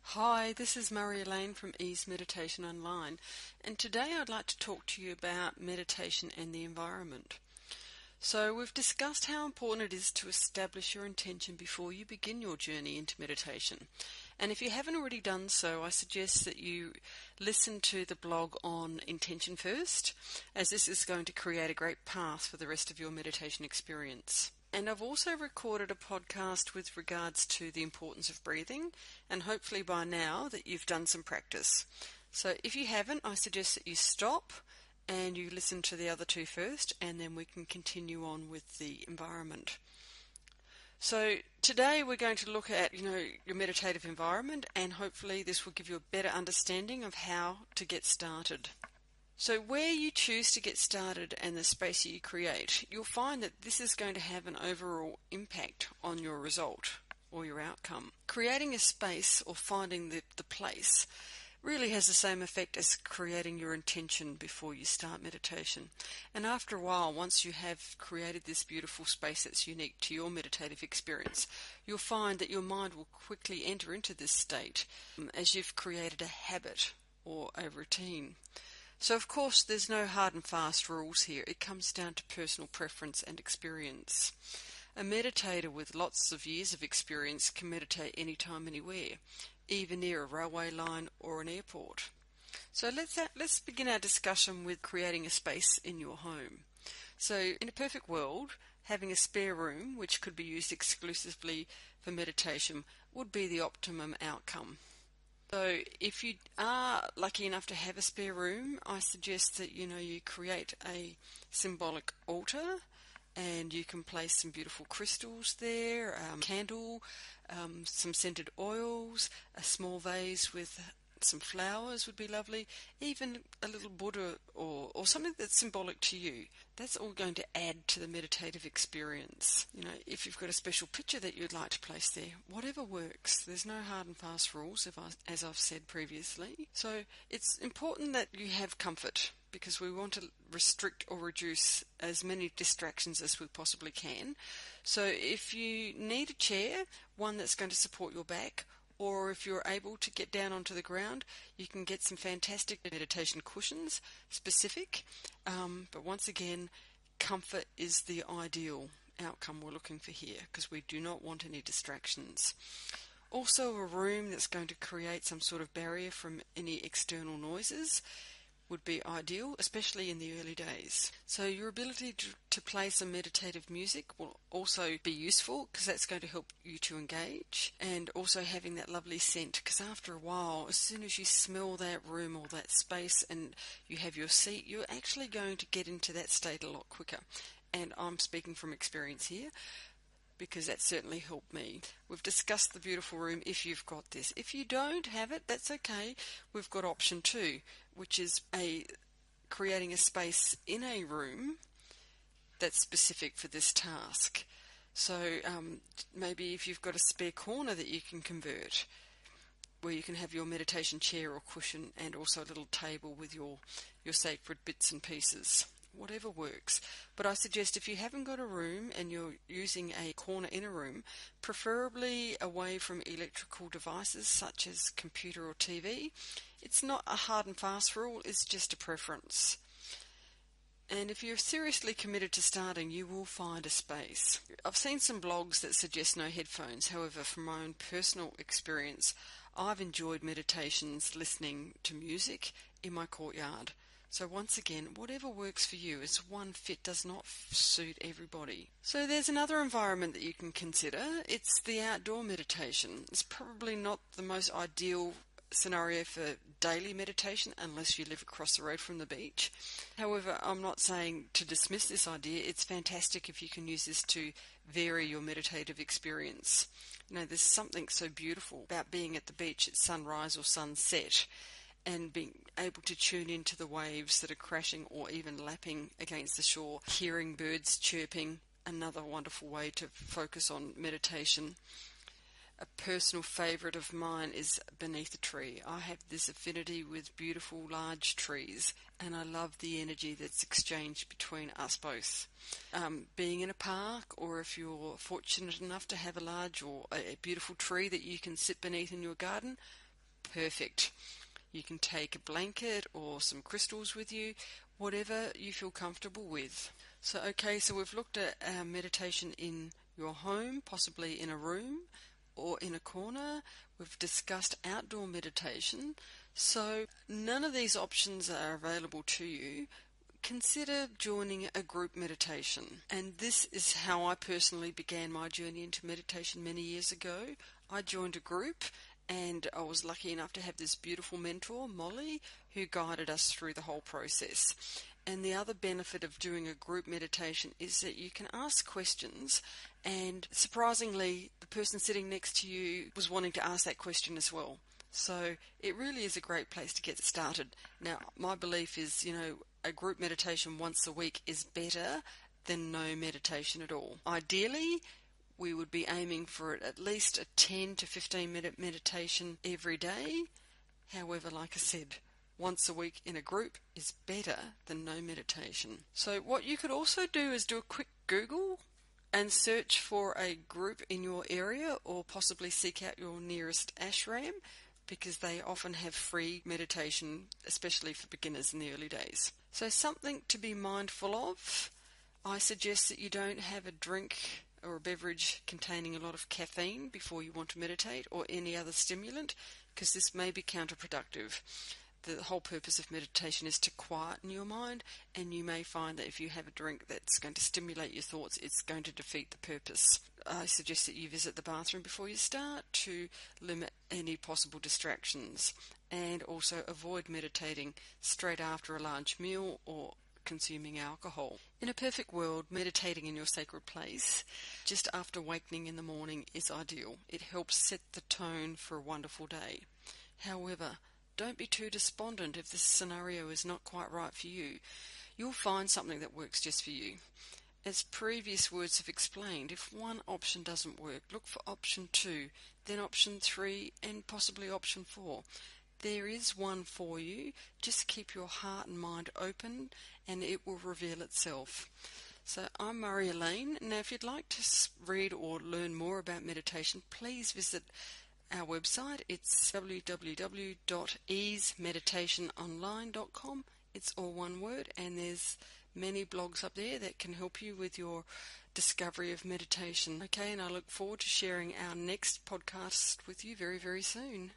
Hi, this is Murray Elaine from Ease Meditation Online, and today I'd like to talk to you about meditation and the environment. So we've discussed how important it is to establish your intention before you begin your journey into meditation. And if you haven't already done so, I suggest that you listen to the blog on intention first, as this is going to create a great path for the rest of your meditation experience. And I've also recorded a podcast with regards to the importance of breathing, and hopefully by now that you've done some practice. So if you haven't, I suggest that you stop and you listen to the other two first, and then we can continue on with the environment. So today we're going to look at, your meditative environment, and hopefully this will give you a better understanding of how to get started. So where you choose to get started and the space you create, you'll find that this is going to have an overall impact on your result or your outcome. Creating a space or finding the place really has the same effect as creating your intention before you start meditation. And after a while, once you have created this beautiful space that's unique to your meditative experience, you'll find that your mind will quickly enter into this state as you've created a habit or a routine. So of course there's no hard and fast rules here. It comes down to personal preference and experience. A meditator with lots of years of experience can meditate anytime, anywhere, even near a railway line or an airport. So let's begin our discussion with creating a space in your home. So in a perfect world, having a spare room, which could be used exclusively for meditation, would be the optimum outcome. So if you are lucky enough to have a spare room, I suggest that you create a symbolic altar, and you can place some beautiful crystals there, candle, some scented oils, a small vase with some flowers would be lovely, even a little Buddha or something that's symbolic to you. That's all going to add to the meditative experience. If you've got a special picture that you'd like to place there, whatever works. There's no hard and fast rules, as I've said previously. So it's important that you have comfort, because we want to restrict or reduce as many distractions as we possibly can. So if you need a chair, one that's going to support your back, or if you're able to get down onto the ground, you can get some fantastic meditation cushions, specific. But once again, comfort is the ideal outcome we're looking for here, because we do not want any distractions. Also, a room that's going to create some sort of barrier from any external noises would be ideal, especially in the early days. So your ability to play some meditative music will also be useful, because that's going to help you to engage, and also having that lovely scent, because after a while, as soon as you smell that room or that space and you have your seat, you're actually going to get into that state a lot quicker. And I'm speaking from experience here, because that certainly helped me. We've discussed the beautiful room if you've got this. If you don't have it, that's okay. We've got option 2, which is creating a space in a room that's specific for this task. So maybe if you've got a spare corner that you can convert, where you can have your meditation chair or cushion, and also a little table with your sacred bits and pieces. Whatever works. But I suggest if you haven't got a room and you're using a corner in a room, preferably away from electrical devices such as computer or TV. It's not a hard and fast rule, it's just a preference. And if you're seriously committed to starting, you will find a space. I've seen some blogs that suggest no headphones. However, from my own personal experience, I've enjoyed meditations listening to music in my courtyard. So once again, whatever works for you, as one fit does not suit everybody. So there's another environment that you can consider. It's the outdoor meditation. It's probably not the most ideal scenario for daily meditation unless you live across the road from the beach. However, I'm not saying to dismiss this idea. It's fantastic if you can use this to vary your meditative experience. There's something so beautiful about being at the beach at sunrise or sunset, and being able to tune into the waves that are crashing or even lapping against the shore, hearing birds chirping, another wonderful way to focus on meditation. A personal favourite of mine is beneath a tree. I have this affinity with beautiful large trees, and I love the energy that's exchanged between us both. Being in a park, or if you're fortunate enough to have a large or a beautiful tree that you can sit beneath in your garden, perfect. You can take a blanket or some crystals with you, whatever you feel comfortable with. So we've looked at our meditation in your home, possibly in a room or in a corner. We've discussed outdoor meditation. So none of these options are available to you. Consider joining a group meditation. And this is how I personally began my journey into meditation many years ago. I joined a group, and I was lucky enough to have this beautiful mentor, Molly, who guided us through the whole process. And the other benefit of doing a group meditation is that you can ask questions, and surprisingly, the person sitting next to you was wanting to ask that question as well. So it really is a great place to get started. Now, my belief is, a group meditation once a week is better than no meditation at all. Ideally, we would be aiming for at least a 10 to 15 minute meditation every day. However, like I said, once a week in a group is better than no meditation. So what you could also do is do a quick Google and search for a group in your area, or possibly seek out your nearest ashram, because they often have free meditation, especially for beginners in the early days. So something to be mindful of. I suggest that you don't have a drink or a beverage containing a lot of caffeine before you want to meditate, or any other stimulant, because this may be counterproductive. The whole purpose of meditation is to quieten your mind, and you may find that if you have a drink that's going to stimulate your thoughts, it's going to defeat the purpose. I suggest that you visit the bathroom before you start to limit any possible distractions, and also avoid meditating straight after a large meal or consuming alcohol. In a perfect world, meditating in your sacred place just after awakening in the morning is ideal. It helps set the tone for a wonderful day. However, don't be too despondent if this scenario is not quite right for you. You'll find something that works just for you. As previous words have explained, if one option doesn't work, look for option 2, then option 3, and possibly option 4. There is one for you. Just keep your heart and mind open, and it will reveal itself. So I'm Murray-Elaine. Now, if you'd like to read or learn more about meditation, please visit our website. It's www.easemeditationonline.com. It's all one word, and there's many blogs up there that can help you with your discovery of meditation. Okay, and I look forward to sharing our next podcast with you very, very soon.